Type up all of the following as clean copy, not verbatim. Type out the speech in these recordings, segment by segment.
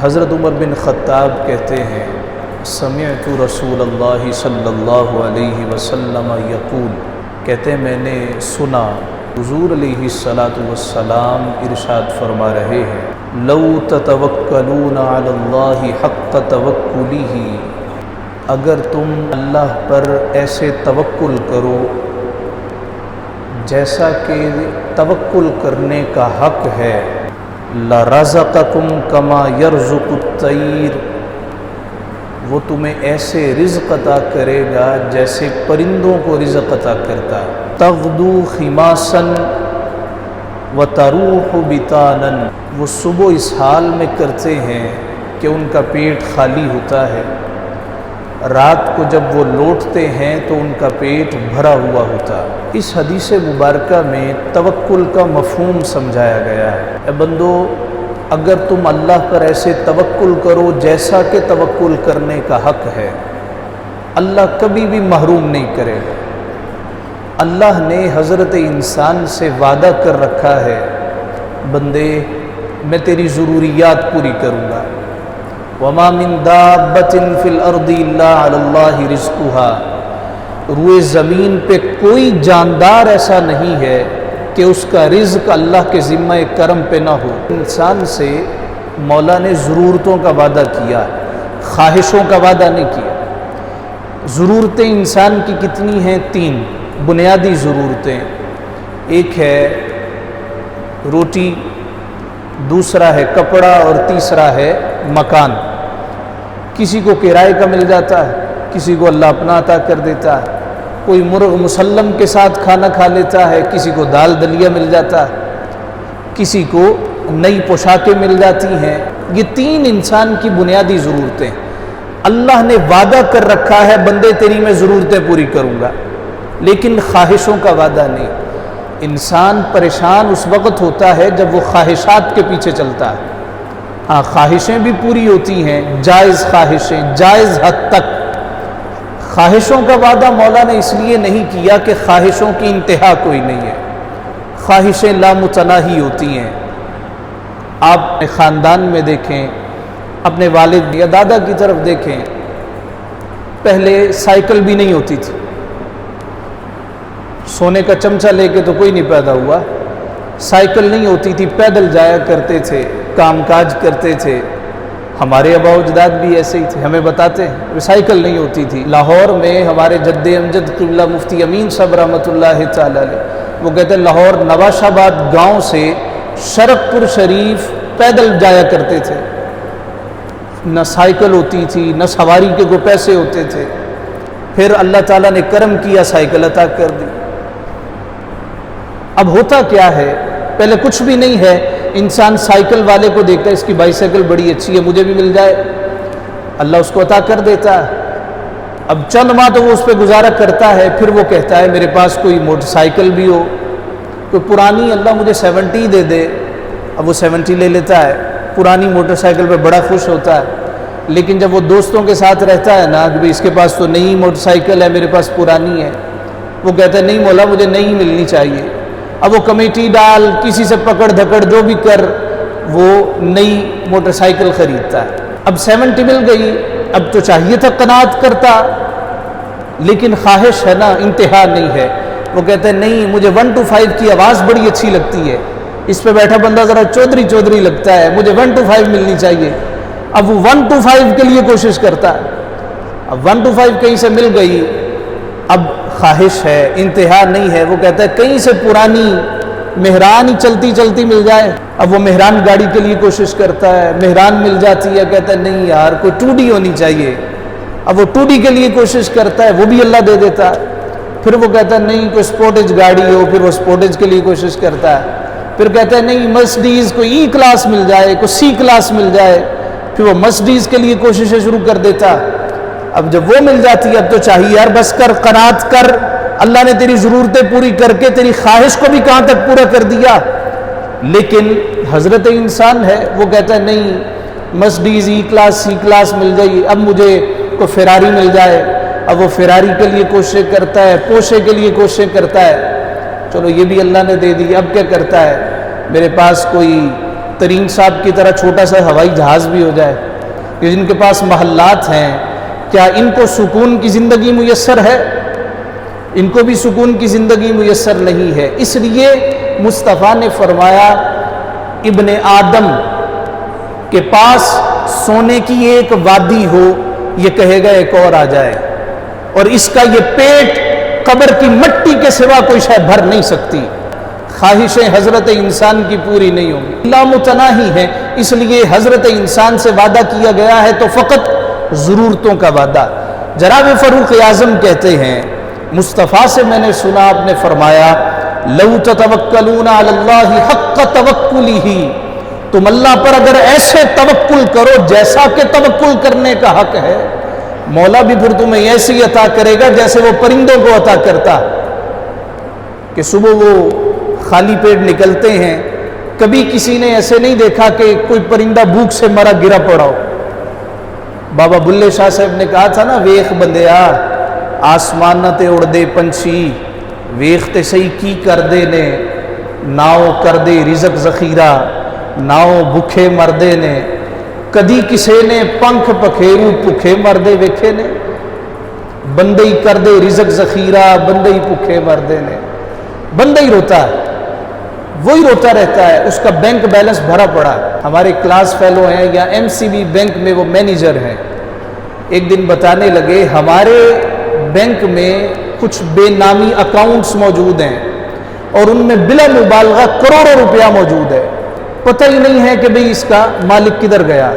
حضرت عمر بن خطاب کہتے ہیں سمعت رسول اللہ صلی اللہ علیہ وسلم یقول، کہتے ہیں میں نے سنا حضور علیہ السلام ارشاد فرما رہے ہیں لو تتوکلون علی اللہ حق توکلہ، اگر تم اللہ پر ایسے توکل کرو جیسا کہ توکل کرنے کا حق ہے، لرزقکم کما یرزق الطیر، وہ تمہیں ایسے رزق عطا کرے گا جیسے پرندوں کو رزق عطا کرتا ہے، تغدو خماسا وتروح بطانا، وہ صبح اس حال میں کرتے ہیں کہ ان کا پیٹ خالی ہوتا ہے، رات کو جب وہ لوٹتے ہیں تو ان کا پیٹ بھرا ہوا ہوتا ہے۔ اس حدیث مبارکہ میں توکل کا مفہوم سمجھایا گیا ہے۔ اے بندو، اگر تم اللہ پر ایسے توکل کرو جیسا کہ توکل کرنے کا حق ہے، اللہ کبھی بھی محروم نہیں کرے گا۔ اللہ نے حضرت انسان سے وعدہ کر رکھا ہے بندے میں تیری ضروریات پوری کروں گا، وما من دابۃ فی الارض الا علی اللہ رزقها، روئے زمین پہ کوئی جاندار ایسا نہیں ہے کہ اس کا رزق اللہ کے ذمہ کرم پہ نہ ہو۔ انسان سے مولا نے ضرورتوں کا وعدہ کیا، خواہشوں کا وعدہ نہیں کیا۔ ضرورتیں انسان کی کتنی ہیں؟ 3 بنیادی ضرورتیں، ایک ہے روٹی، دوسرا ہے کپڑا اور تیسرا ہے مکان۔ کسی کو کرائے کا مل جاتا ہے، کسی کو اللہ اپنا عطا کر دیتا ہے، کوئی مرغ مسلم کے ساتھ کھانا کھا لیتا ہے، کسی کو دال دلیا مل جاتا ہے، کسی کو نئی پوشاکیں مل جاتی ہیں۔ یہ 3 انسان کی بنیادی ضرورتیں اللہ نے وعدہ کر رکھا ہے بندے تیری میں ضرورتیں پوری کروں گا، لیکن خواہشوں کا وعدہ نہیں۔ انسان پریشان اس وقت ہوتا ہے جب وہ خواہشات کے پیچھے چلتا ہے۔ ہاں، خواہشیں بھی پوری ہوتی ہیں، جائز خواہشیں، جائز حد تک۔ خواہشوں کا وعدہ مولا نے اس لیے نہیں کیا کہ خواہشوں کی انتہا کوئی نہیں ہے، خواہشیں لامتناہی ہوتی ہیں۔ آپ اپنے خاندان میں دیکھیں، اپنے والد یا دادا کی طرف دیکھیں، پہلے سائیکل بھی نہیں ہوتی تھی، سونے کا چمچہ لے کے تو کوئی نہیں پیدا ہوا، سائیکل نہیں ہوتی تھی، پیدل جایا کرتے تھے، کام کاج کرتے تھے۔ ہمارے آباء و اجداد بھی ایسے ہی تھے، ہمیں بتاتے ہیں سائیکل نہیں ہوتی تھی۔ لاہور میں ہمارے جد امجد قبلہ مفتی امین صاحب رحمۃ اللہ تعالی علیہ، وہ کہتے ہیں لاہور نواش آباد گاؤں سے شرق پور شریف پیدل جایا کرتے تھے، نہ سائیکل ہوتی تھی، نہ سواری کے کوئی پیسے ہوتے تھے۔ پھر اللہ تعالیٰ نے کرم کیا، سائیکل عطا کر دی۔ اب ہوتا کیا ہے، پہلے کچھ بھی نہیں ہے، انسان سائیکل والے کو دیکھتا ہے، اس کی بائیسیکل بڑی اچھی ہے، مجھے بھی مل جائے، اللہ اس کو عطا کر دیتا ہے۔ اب چند ماہ تو وہ اس پہ گزارا کرتا ہے، پھر وہ کہتا ہے میرے پاس کوئی موٹر سائیکل بھی ہو، کوئی پرانی، اللہ مجھے 70 دے دے۔ اب وہ 70 لے لیتا ہے، پرانی موٹر سائیکل پہ بڑا خوش ہوتا ہے، لیکن جب وہ دوستوں کے ساتھ رہتا ہے نا کہ اس کے پاس تو نئی موٹر سائیکل ہے، میرے پاس پرانی ہے، وہ کہتا ہے نہیں مولا مجھے نئی ملنی چاہیے۔ اب وہ کمیٹی ڈال، کسی سے پکڑ دھکڑ جو بھی کر، وہ نئی موٹر سائیکل خریدتا ہے۔ اب 70 مل گئی، اب تو چاہیے تھا قناعت کرتا، لیکن خواہش ہے نا، انتہا نہیں ہے۔ وہ کہتے ہیں نہیں مجھے 1 to 5 کی آواز بڑی اچھی لگتی ہے، اس پہ بیٹھا بندہ ذرا چودھری چودھری لگتا ہے، مجھے 1 to 5 ملنی چاہیے۔ اب وہ 1 to 5 کے لیے کوشش کرتا ہے، اب 1 to 5 کہیں سے مل گئی، اب خواہش ہے، انتہا نہیں ہے۔ وہ کہتا ہے کہیں سے پرانی مہران ہی چلتی چلتی مل جائے۔ اب وہ مہران گاڑی کے لیے کوشش کرتا ہے، مہران مل جاتی ہے، کہتا ہے نہیں یار کوئی 2D ہونی چاہیے۔ اب وہ 2D کے لیے کوشش کرتا ہے، وہ بھی اللہ دے دیتا ہے۔ پھر وہ کہتا ہے نہیں کوئی سپورٹیج گاڑی ہو، پھر وہ سپورٹیج کے لیے کوشش کرتا ہے۔ پھر کہتا ہے نہیں مرسڈیز کوئی ای کلاس مل جائے، کوئی سی کلاس مل جائے، پھر وہ مرسڈیز کے لیے کوششیں شروع کر دیتا۔ اب جب وہ مل جاتی ہے، اب تو چاہیے یار بس کر، قناعت کر، اللہ نے تیری ضرورتیں پوری کر کے تیری خواہش کو بھی کہاں تک پورا کر دیا۔ لیکن حضرت انسان ہے، وہ کہتا ہے نہیں مرسڈیز ای کلاس سی کلاس مل گئی، اب مجھے کوئی فراری مل جائے۔ اب وہ فراری کے لیے کوشش کرتا ہے، پوشے کے لیے کوشش کرتا ہے، چلو یہ بھی اللہ نے دے دی۔ اب کیا کرتا ہے، میرے پاس کوئی ترین صاحب کی طرح چھوٹا سا ہوائی جہاز بھی ہو جائے، کہ جن کے پاس محلات ہیں، کیا ان کو سکون کی زندگی میسر ہے؟ ان کو بھی سکون کی زندگی میسر نہیں ہے۔ اس لیے مصطفیٰ نے فرمایا ابن آدم کے پاس سونے کی ایک وادی ہو، یہ کہے گا ایک اور آ جائے، اور اس کا یہ پیٹ قبر کی مٹی کے سوا کوئی شے بھر نہیں سکتی، خواہشیں حضرت انسان کی پوری نہیں ہوں گی، لامتناہی ہے۔ اس لیے حضرت انسان سے وعدہ کیا گیا ہے تو فقط ضرورتوں کا وعدہ۔ جناب فاروق اعظم کہتے ہیں مصطفیٰ سے میں نے سنا، آپ نے فرمایا لو تتوکلون علی اللہ حق توکلہ، تم اللہ پر اگر ایسے توکل کرو جیسا کہ توکل کرنے کا حق ہے، مولا بھی پھر تمہیں ایسی عطا کرے گا جیسے وہ پرندوں کو عطا کرتا، کہ صبح وہ خالی پیٹ نکلتے ہیں، کبھی کسی نے ایسے نہیں دیکھا کہ کوئی پرندہ بھوک سے مرا گرا پڑا ہو۔ بابا بلے شاہ صاحب نے کہا تھا نا، ویخ بندیا آسمان تے اڑ دے پنچھی، ویخ تے سہی کی کر دے نے، ناؤ کر دے رزق ذخیرہ، ناؤ بھوکے مردے نے، کدی کسے نے پنکھ پکھیرو بھوکے مردے ویکھے نے، بندے ہی کر دے رزق ذخیرہ، بندے ہی بھوکے مردے نے۔ بندہ ہی روتا ہے، وہی روتا رہتا ہے، اس کا بینک بیلنس بھرا پڑا ہے۔ ہمارے کلاس فیلو ہیں یا ایم سی بی بینک میں وہ مینیجر ہیں، ایک دن بتانے لگے ہمارے بینک میں کچھ بے نامی اکاؤنٹس موجود ہیں اور ان میں بلا مبالغہ کروڑوں روپیہ موجود ہے، پتہ ہی نہیں ہے کہ بھئی اس کا مالک کدھر گیا۔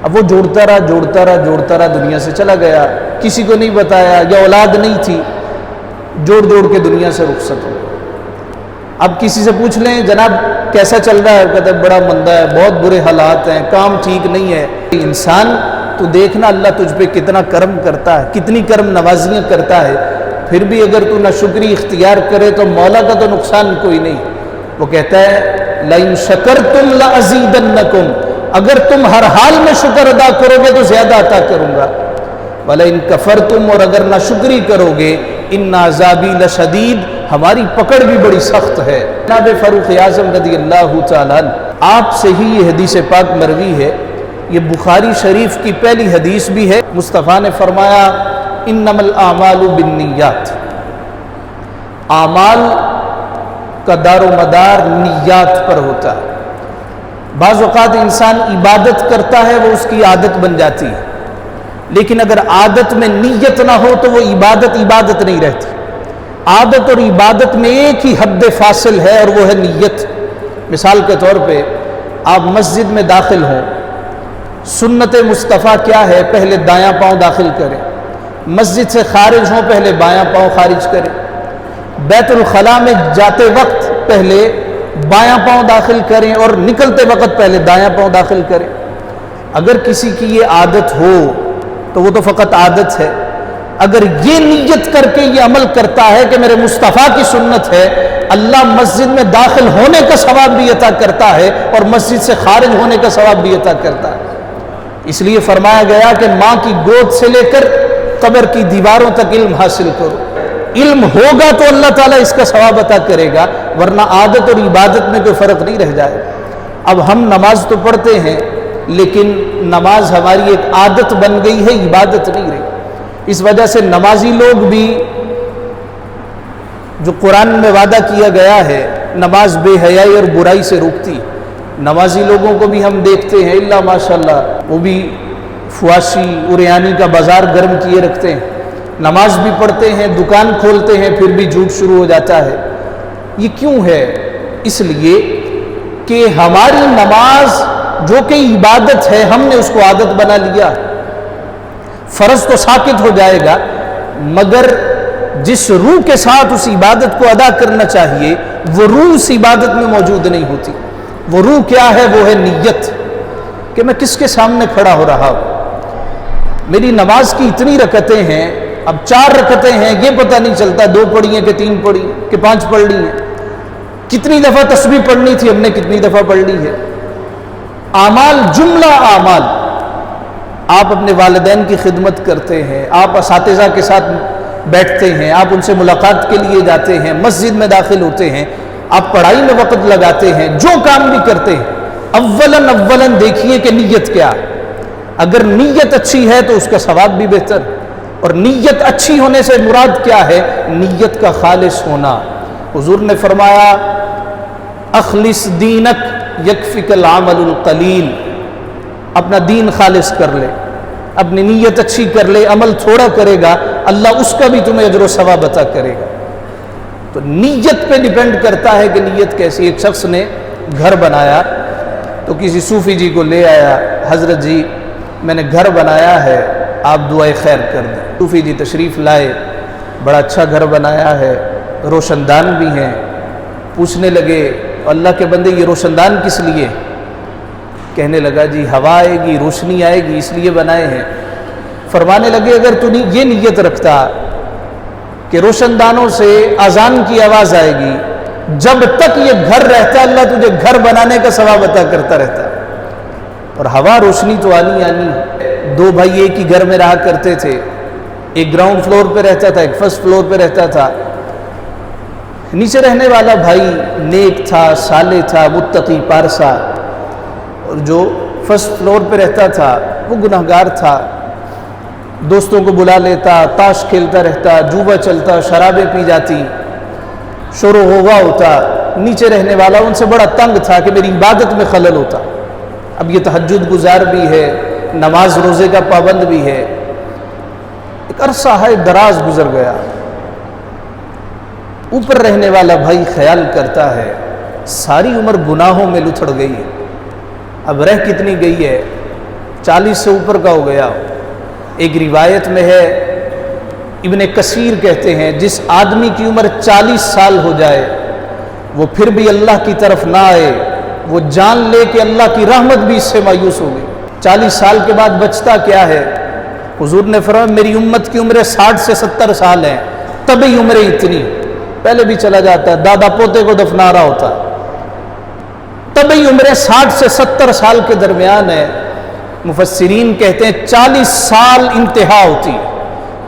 اب وہ جوڑتا رہا دنیا سے چلا گیا، کسی کو نہیں بتایا، یا اولاد نہیں تھی، جوڑ کے دنیا سے رخصت ہو۔ اب کسی سے پوچھ لیں جناب کیسا چل رہا ہے، کہتا ہے بڑا مندہ ہے، بہت برے حالات ہیں، کام ٹھیک نہیں ہے۔ انسان تو دیکھنا اللہ تجھ پہ کتنا کرم کرتا ہے، کتنی کرم نوازیاں کرتا ہے، پھر بھی اگر تو ناشکری اختیار کرے تو مولا کا تو نقصان کوئی نہیں۔ وہ کہتا ہے لَإِن شَكَرْتُمْ لَأَزِيدَنَّكُمْ، اگر تم ہر حال میں شکر ادا کرو گے تو زیادہ عطا کروں گا، وَلَئِن كَفَرْتُمْ، اور اگر ناشکری کرو گے اِنَّ عَذَابِي لَشَدِيدٌ، ہماری پکڑ بھی بڑی سخت ہے۔ جناب فاروق اعظم رضی اللہ تعالیٰ عنہ آپ سے ہی یہ حدیث پاک مروی ہے، یہ بخاری شریف کی پہلی حدیث بھی ہے۔ مصطفیٰ نے فرمایا انما الاعمال بالنیات، اعمال کا دار و مدار نیات پر ہوتا ہے۔ بعض اوقات انسان عبادت کرتا ہے، وہ اس کی عادت بن جاتی ہے، لیکن اگر عادت میں نیت نہ ہو تو وہ عبادت نہیں رہتی۔ عادت اور عبادت میں ایک ہی حد فاصل ہے اور وہ ہے نیت۔ مثال کے طور پہ آپ مسجد میں داخل ہوں، سنت مصطفیٰ کیا ہے؟ پہلے دایاں پاؤں داخل کریں، مسجد سے خارج ہوں پہلے بایاں پاؤں خارج کریں، بیت الخلاء میں جاتے وقت پہلے بایاں پاؤں داخل کریں اور نکلتے وقت پہلے دایاں پاؤں داخل کریں۔ اگر کسی کی یہ عادت ہو تو وہ تو فقط عادت ہے، اگر یہ نیت کر کے یہ عمل کرتا ہے کہ میرے مصطفیٰ کی سنت ہے، اللہ مسجد میں داخل ہونے کا ثواب بھی عطا کرتا ہے اور مسجد سے خارج ہونے کا ثواب بھی عطا کرتا ہے۔ اس لیے فرمایا گیا کہ ماں کی گود سے لے کر قبر کی دیواروں تک علم حاصل کرو، علم ہوگا تو اللہ تعالیٰ اس کا ثواب عطا کرے گا، ورنہ عادت اور عبادت میں کوئی فرق نہیں رہ جائے۔ اب ہم نماز تو پڑھتے ہیں لیکن نماز ہماری ایک عادت بن گئی ہے، عبادت نہیں رہی۔ اس وجہ سے نمازی لوگ بھی جو قرآن میں وعدہ کیا گیا ہے، نماز بے حیائی اور برائی سے روکتی، نمازی لوگوں کو بھی ہم دیکھتے ہیں اللہ ماشاءاللہ وہ بھی فواشی اریانی کا بازار گرم کیے رکھتے ہیں، نماز بھی پڑھتے ہیں، دکان کھولتے ہیں، پھر بھی جھوٹ شروع ہو جاتا ہے۔ یہ کیوں ہے؟ اس لیے کہ ہماری نماز جو کہ عبادت ہے ہم نے اس کو عادت بنا لیا۔ فرض تو ساقط ہو جائے گا، مگر جس روح کے ساتھ اس عبادت کو ادا کرنا چاہیے وہ روح اس عبادت میں موجود نہیں ہوتی۔ وہ روح کیا ہے؟ وہ ہے نیت، کہ میں کس کے سامنے کھڑا ہو رہا ہوں۔ میری نماز کی اتنی رکعتیں ہیں، اب 4 رکعتیں ہیں، یہ پتہ نہیں چلتا 2 پڑھی ہیں کہ 3 پڑھی ہیں کہ 5 پڑھ لی ہیں، کتنی دفعہ تسبیح پڑھنی تھی ہم نے کتنی دفعہ پڑھ لی ہے۔ اعمال، جملہ اعمال، آپ اپنے والدین کی خدمت کرتے ہیں، آپ اساتذہ کے ساتھ بیٹھتے ہیں، آپ ان سے ملاقات کے لیے جاتے ہیں، مسجد میں داخل ہوتے ہیں، آپ پڑھائی میں وقت لگاتے ہیں، جو کام بھی کرتے ہیں، اولن دیکھیے کہ نیت کیا، اگر نیت اچھی ہے تو اس کا ثواب بھی بہتر، اور نیت اچھی ہونے سے مراد کیا ہے؟ نیت کا خالص ہونا۔ حضور نے فرمایا اخلص دینک یکفک العمل القلیل، اپنا دین خالص کر لے، اپنی نیت اچھی کر لے، عمل تھوڑا کرے گا اللہ اس کا بھی تمہیں اجر و ثواب عطا کرے گا۔ تو نیت پہ ڈیپینڈ کرتا ہے کہ نیت کیسی۔ ایک شخص نے گھر بنایا تو کسی صوفی جی کو لے آیا، حضرت جی میں نے گھر بنایا ہے، آپ دعائے خیر کر دیں۔ صوفی جی تشریف لائے، بڑا اچھا گھر بنایا ہے، روشن دان بھی ہیں۔ پوچھنے لگے اللہ کے بندے یہ روشن دان کس لیے؟ کہنے لگا جی ہوا آئے گی، روشنی آئے گی، اس لیے بنائے ہیں۔ فرمانے لگے اگر تو یہ نیت رکھتا کہ روشن دانوں سے اذان کی آواز آئے گی، جب تک یہ گھر رہتا اللہ تجھے گھر بنانے کا ثواب عطا کرتا رہتا، اور ہوا روشنی تو آنی ہے۔ دو بھائی ایک ہی گھر میں رہا کرتے تھے، ایک گراؤنڈ فلور پہ رہتا تھا، ایک فرسٹ فلور پہ رہتا تھا۔ نیچے رہنے والا بھائی نیک تھا، صالح تھا، متقی پارسا، اور جو فرسٹ فلور پہ رہتا تھا وہ گناہگار تھا، دوستوں کو بلا لیتا، تاش کھیلتا رہتا، جوا چلتا، شرابیں پی جاتی، شور و غوغا ہوتا۔ نیچے رہنے والا ان سے بڑا تنگ تھا کہ میری عبادت میں خلل ہوتا۔ اب یہ تہجد گزار بھی ہے، نماز روزے کا پابند بھی ہے۔ ایک عرصہ ہے دراز گزر گیا، اوپر رہنے والا بھائی خیال کرتا ہے ساری عمر گناہوں میں لتھڑ گئی ہے، اب رہ کتنی گئی ہے، 40 سے اوپر کا ہو گیا۔ ایک روایت میں ہے، ابن کثیر کہتے ہیں جس آدمی کی عمر 40 سال ہو جائے وہ پھر بھی اللہ کی طرف نہ آئے، وہ جان لے کہ اللہ کی رحمت بھی اس سے مایوس ہو گئی۔ 40 سال کے بعد بچتا کیا ہے؟ حضور نے فرمایا میری امت کی عمریں 60 سے 70 سال ہیں، تبھی عمریں اتنی، پہلے بھی چلا جاتا ہے، دادا پوتے کو دفنا رہا ہوتا ہے، تبھی عمریں 60 سے 70 سال کے درمیان ہے۔ مفسرین کہتے ہیں 40 سال انتہا ہوتی ہے،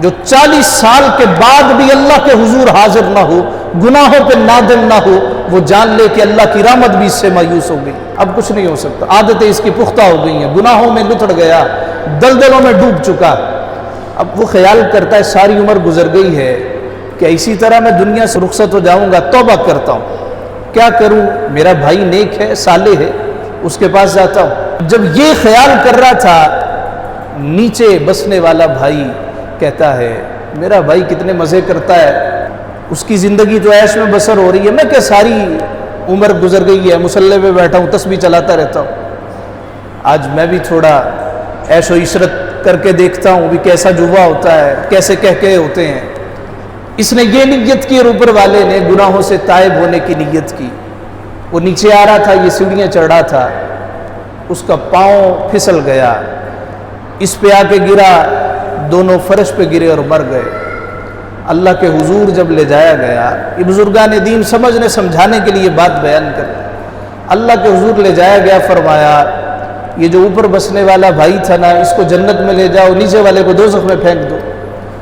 جو 40 سال کے بعد بھی اللہ کے حضور حاضر نہ ہو، گناہوں پہ نادم نہ ہو، وہ جان لے کہ اللہ کی رحمت بھی اس سے مایوس ہو گئی، اب کچھ نہیں ہو سکتا، عادتیں اس کی پختہ ہو گئی ہیں، گناہوں میں لتڑ گیا، دلدلوں میں ڈوب چکا۔ اب وہ خیال کرتا ہے ساری عمر گزر گئی ہے کہ اسی طرح میں دنیا سے رخصت ہو جاؤں گا، توبہ کرتا ہوں، کیا کروں، میرا بھائی نیک ہے، صالح ہے، اس کے پاس جاتا ہوں۔ جب یہ خیال کر رہا تھا، نیچے بسنے والا بھائی کہتا ہے میرا بھائی کتنے مزے کرتا ہے، اس کی زندگی تو عیش میں بسر ہو رہی ہے، میں کہ ساری عمر گزر گئی ہے، مصلی پہ بیٹھا ہوں، تسبیح چلاتا رہتا ہوں، آج میں بھی تھوڑا عیش و عشرت کر کے دیکھتا ہوں بھی کیسا جوا ہوتا ہے، کیسے کہکے ہوتے ہیں۔ اس نے یہ نیت کی اور اوپر والے نے گناہوں سے تائب ہونے کی نیت کی۔ وہ نیچے آ رہا تھا، یہ سیڑھیاں چڑھ رہا تھا، اس کا پاؤں پھسل گیا، اس پہ آ کے گرا، دونوں فرش پہ گرے اور مر گئے۔ اللہ کے حضور جب لے جایا گیا، یہ بزرگان دین سمجھنے سمجھانے کے لیے بات بیان کر، اللہ کے حضور لے جایا گیا، فرمایا یہ جو اوپر بسنے والا بھائی تھا نا، اس کو جنت میں لے جاؤ، نیچے والے کو دوزخ میں پھینک دو۔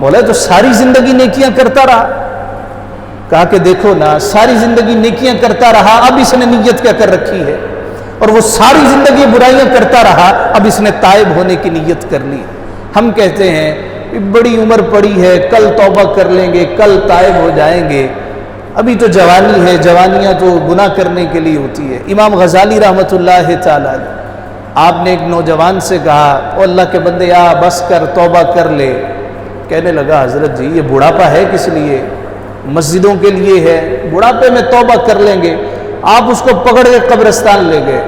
مولا تو ساری زندگی نیکیاں کرتا رہا، کہا کہ دیکھو نا ساری زندگی نیکیاں کرتا رہا، اب اس نے نیت کیا کر رکھی ہے، اور وہ ساری زندگی برائیاں کرتا رہا، اب اس نے تائب ہونے کی نیت کر لی۔ ہم کہتے ہیں بڑی عمر پڑی ہے، کل توبہ کر لیں گے، کل تائب ہو جائیں گے، ابھی تو جوانی ہے، جوانیاں تو گناہ کرنے کے لیے ہوتی ہے۔ امام غزالی رحمۃ اللہ تعالی علیہ، آپ نے ایک نوجوان سے کہا او اللہ کے بندے آ بس کر، توبہ کر لے۔ کہنے لگا حضرت جی یہ بڑھاپا ہے کس لیے، مسجدوں کے لیے ہے، بڑھاپے میں توبہ کر لیں گے۔ آپ اس کو پکڑ کے قبرستان لے گئے،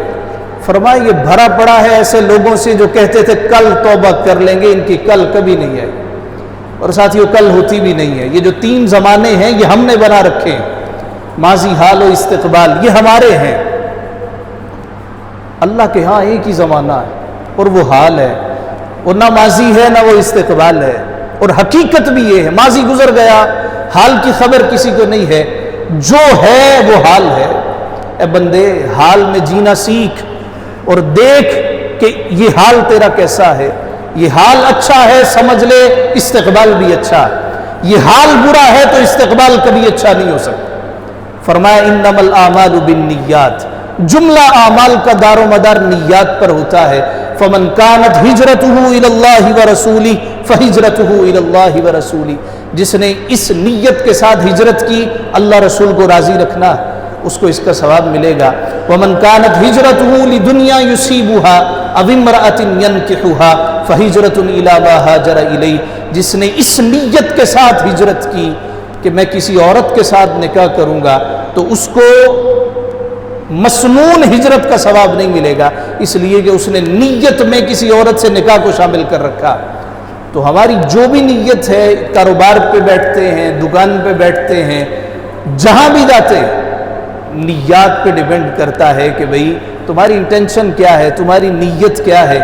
فرمایا یہ بھرا پڑا ہے ایسے لوگوں سے جو کہتے تھے کل توبہ کر لیں گے، ان کی کل کبھی نہیں آئی، اور ساتھیوں کل ہوتی بھی نہیں ہے۔ یہ جو 3 زمانے ہیں یہ ہم نے بنا رکھے ہیں، ماضی، حال و استقبال، یہ ہمارے ہیں۔ اللہ کے ہاں ایک ہی زمانہ ہے اور وہ حال ہے، اور نہ ماضی ہے نہ وہ استقبال ہے، اور حقیقت بھی یہ ہے، ماضی گزر گیا، حال کی خبر کسی کو نہیں ہے، جو ہے وہ حال ہے۔ اے بندے حال میں جینا سیکھ اور دیکھ کہ یہ حال تیرا کیسا ہے، یہ حال اچھا ہے سمجھ لے، استقبال بھی اچھا ہے، یہ حال برا ہے تو استقبال کبھی اچھا نہیں ہو سکتا۔ فرمایا انما الاعمال بالنیات، جملہ اعمال کا دار و مدار نیات پر ہوتا ہے۔ فمن کانت ہجرتہ الی اللہ ورسولہ فہجرتہ الی اللہ ورسولہ، جس نے اس نیت کے ساتھ ہجرت کی اللہ رسول کو راضی رکھنا، اس کو اس کا ثواب ملے گا۔ ومن کانت ہجرتہ لدنیا یصیبھا او امرأۃ ینکحھا فہجرۃ الی ما ہاجر الیہ، جس نے اس نیت کے ساتھ ہجرت کی کہ میں کسی عورت کے ساتھ نکاح کروں گا، تو اس کو مسنون ہجرت کا ثواب نہیں ملے گا، اس لیے کہ اس نے نیت میں کسی عورت سے نکاح کو شامل کر رکھا۔ تو ہماری جو بھی نیت ہے، کاروبار پہ بیٹھتے ہیں، دکان پہ بیٹھتے ہیں، جہاں بھی جاتے ہیں، نیات پہ ڈیپینڈ کرتا ہے کہ بھئی تمہاری انٹینشن کیا ہے، تمہاری نیت کیا ہے۔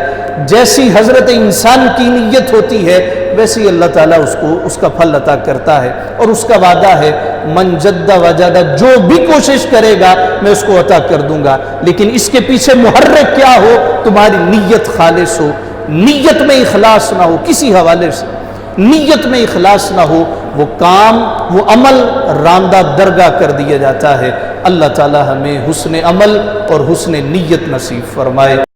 جیسی حضرت انسان کی نیت ہوتی ہے ویسی اللہ تعالیٰ اس کو اس کا پھل عطا کرتا ہے، اور اس کا وعدہ ہے من جد وجد، جو بھی کوشش کرے گا میں اس کو عطا کر دوں گا، لیکن اس کے پیچھے محرک کیا ہو، تمہاری نیت خالص ہو، نیت میں اخلاص نہ ہو، کسی حوالے سے نیت میں اخلاص نہ ہو، وہ کام وہ عمل راندہ درگاہ کر دیا جاتا ہے۔ اللہ تعالیٰ ہمیں حسن عمل اور حسن نیت نصیب فرمائے۔